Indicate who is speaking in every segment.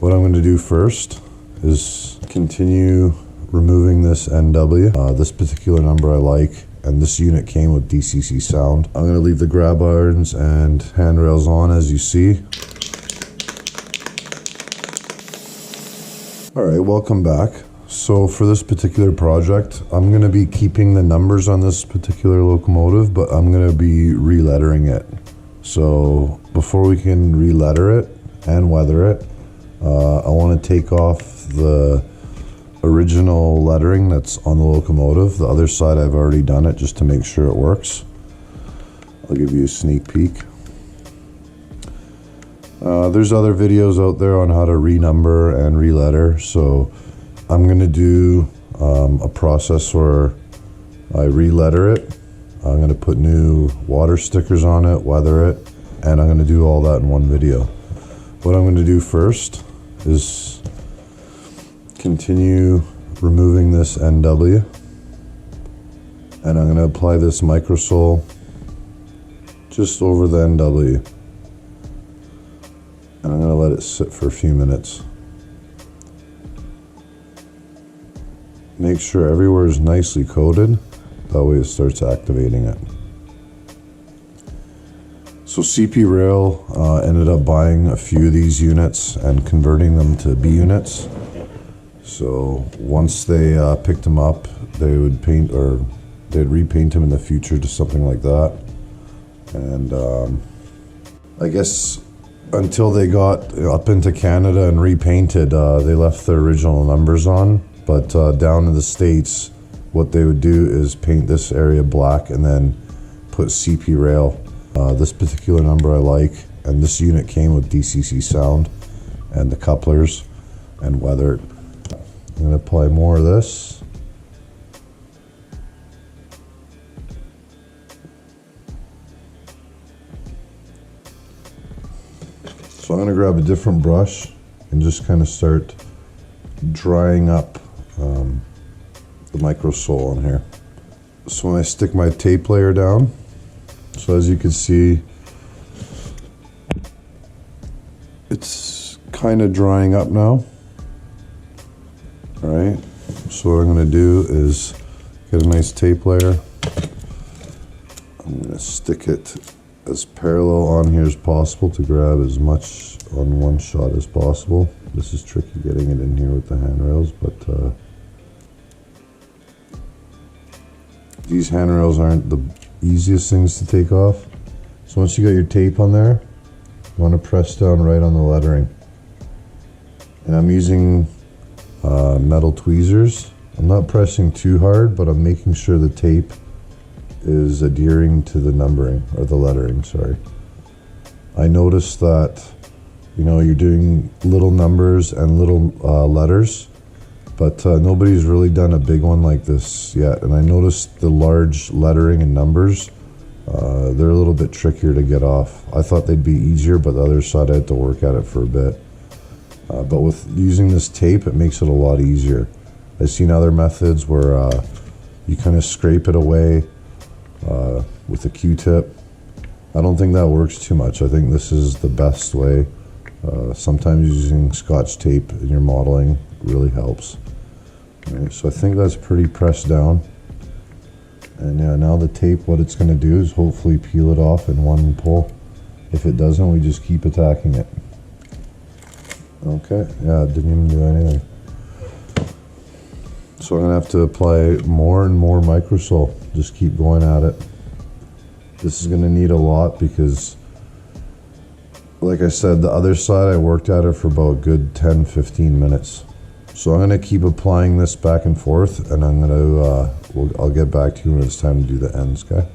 Speaker 1: What I'm going to do first is continue removing this NW. This particular number I like, and this unit came with DCC sound. I'm going to leave the grab irons and handrails on as you see. Alright, welcome back. So for this particular project, I'm going to be keeping the numbers on this particular locomotive, but I'm going to be re-lettering it. So before we can re-letter it and weather it, I want to take off the original lettering that's on the locomotive. The other side I've already done it just to make sure it works. I'll give you a sneak peek. There's other videos out there on how to renumber and re-letter, so I'm going to do a process where I re-letter it. I'm going to put new water stickers on it, weather it, and I'm going to do all that in one video. What I'm going to do first is continue removing this NW, and I'm going to apply this Micro-Sol just over the NW, and I'm going to let it sit for a few minutes. Make sure everywhere is nicely coated, that way it starts activating it. So CP Rail ended up buying a few of these units and converting them to B units. So once they picked them up, they would paint, or they'd repaint them in the future to something like that. And I guess until they got up into Canada and repainted, they left the original numbers on. But down in the States, what they would do is paint this area black and then put CP Rail. This particular number I like, and this unit came with DCC sound and the couplers and weathered. I'm going to apply more of this. So I'm going to grab a different brush and just kind of start drying up the Micro-Sol on here. So when I stick my tape layer down, so as you can see, it's kind of drying up now. Alright, so what I'm going to do is get a nice tape layer. I'm going to stick it as parallel on here as possible to grab as much on one shot as possible. This is tricky getting it in here with the handrails, but these handrails aren't the easiest things to take off. So once you got your tape on there, you want to press down right on the lettering. And I'm using metal tweezers. I'm not pressing too hard, but I'm making sure the tape is adhering to the numbering, or the lettering, sorry. I noticed that, you know, you're doing little numbers and little letters, but nobody's really done a big one like this yet. And I noticed the large lettering and numbers, they're a little bit trickier to get off. I thought they'd be easier, but the other side I had to work at it for a bit. But with using this tape, it makes it a lot easier. I've seen other methods where you kind of scrape it away with a Q-tip. I don't think that works too much. I think this is the best way. Sometimes using Scotch tape in your modeling really helps. Right, so I think that's pretty pressed down. And yeah, now the tape, what it's going to do is hopefully peel it off in one pull. If it doesn't, we just keep attacking it. Okay, yeah, it didn't even do anything. So I'm going to have to apply more and more Micro-Sol. Just keep going at it. This is going to need a lot because, like I said, the other side I worked at it for about a good 10-15 minutes. So I'm going to keep applying this back and forth, and I'm going to, I'll get back to you when it's time to do the ends, okay?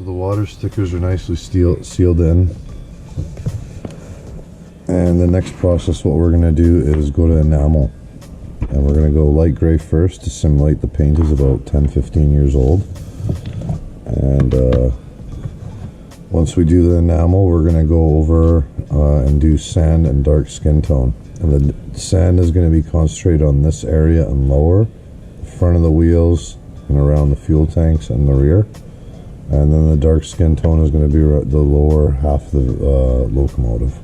Speaker 1: So the water stickers are nicely sealed in. And the next process, what we're going to do is go to enamel. And we're going to go light gray first to simulate the paint is about 10-15 years old. And once we do the enamel, we're going to go over and do sand and dark skin tone. And the sand is going to be concentrated on this area and lower, the front of the wheels and around the fuel tanks and the rear. And then the dark skin tone is going to be the lower half of the locomotive.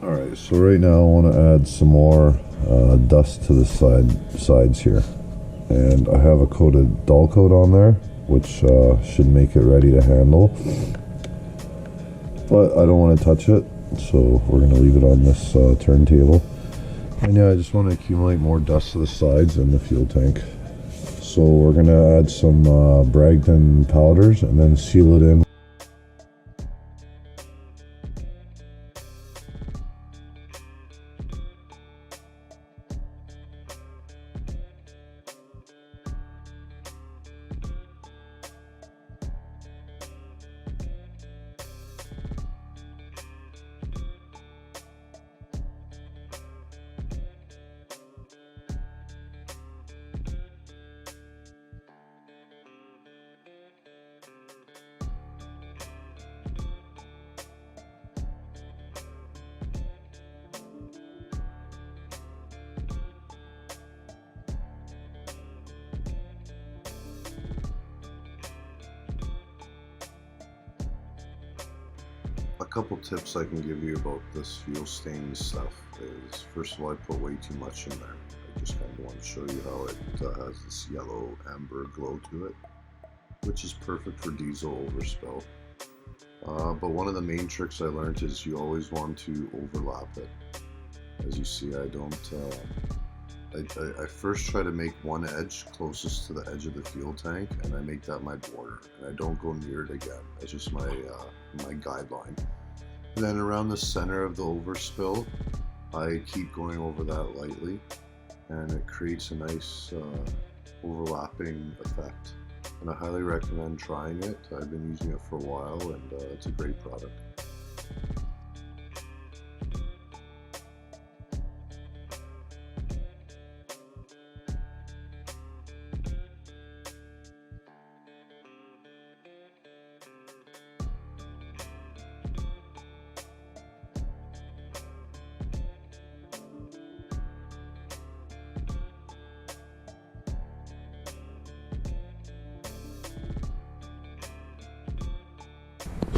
Speaker 1: Alright, so right now I want to add some more dust to the sides here. And I have a coated dull coat on there, which should make it ready to handle. But I don't want to touch it, so we're going to leave it on this turntable. And yeah, I just want to accumulate more dust to the sides and the fuel tank. So we're going to add some Bragdon powders and then seal it in. A couple tips I can give you about this fuel stain stuff is, first of all, I put way too much in there. I just kind of want to show you how it has this yellow amber glow to it, which is perfect for diesel overspill. But one of the main tricks I learned is you always want to overlap it. As you see, I don't. I first try to make one edge closest to the edge of the fuel tank, and I make that my border, and I don't go near it again. That's just my my guideline. And then around the center of the overspill, I keep going over that lightly, and it creates a nice overlapping effect. And I highly recommend trying it. I've been using it for a while, and it's a great product.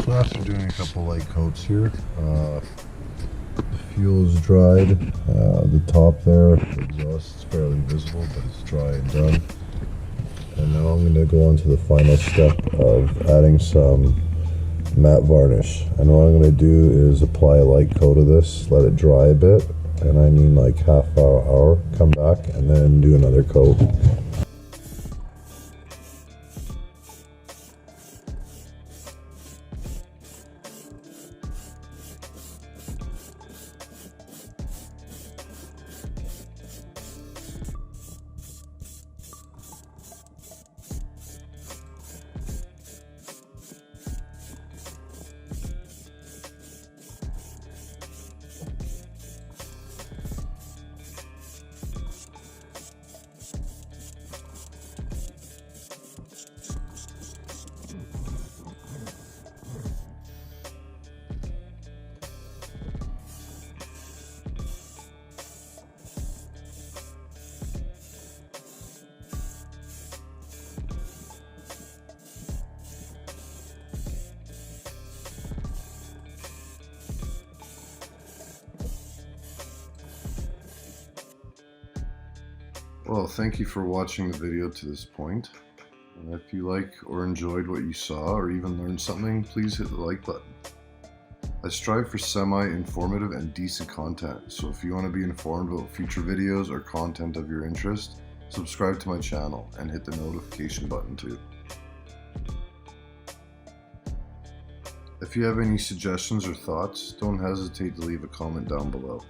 Speaker 1: So after doing a couple light coats here, fuel is dried. The top there, the exhaust is barely visible, but it's dry and done. And now I'm going to go on to the final step of adding some matte varnish. And what I'm going to do is apply a light coat of this, let it dry a bit, and I mean like half hour, come back and then do another coat. Well, thank you for watching the video to this point. And if you like or enjoyed what you saw or even learned something, please hit the like button. I strive for semi-informative and decent content, so if you want to be informed about future videos or content of your interest, subscribe to my channel and hit the notification button too. If you have any suggestions or thoughts, don't hesitate to leave a comment down below.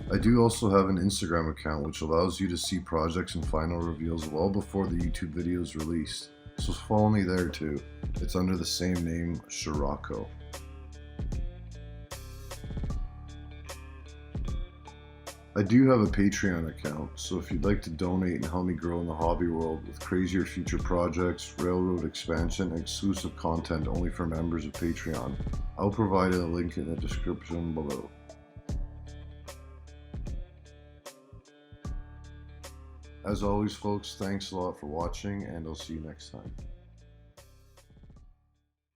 Speaker 1: I do also have an Instagram account which allows you to see projects and final reveals well before the YouTube video is released, so follow me there too. It's under the same name, Shirako. I do have a Patreon account, so if you'd like to donate and help me grow in the hobby world with crazier future projects, railroad expansion, and exclusive content only for members of Patreon, I'll provide a link in the description below. As always folks, thanks a lot for watching, and I'll see you next time.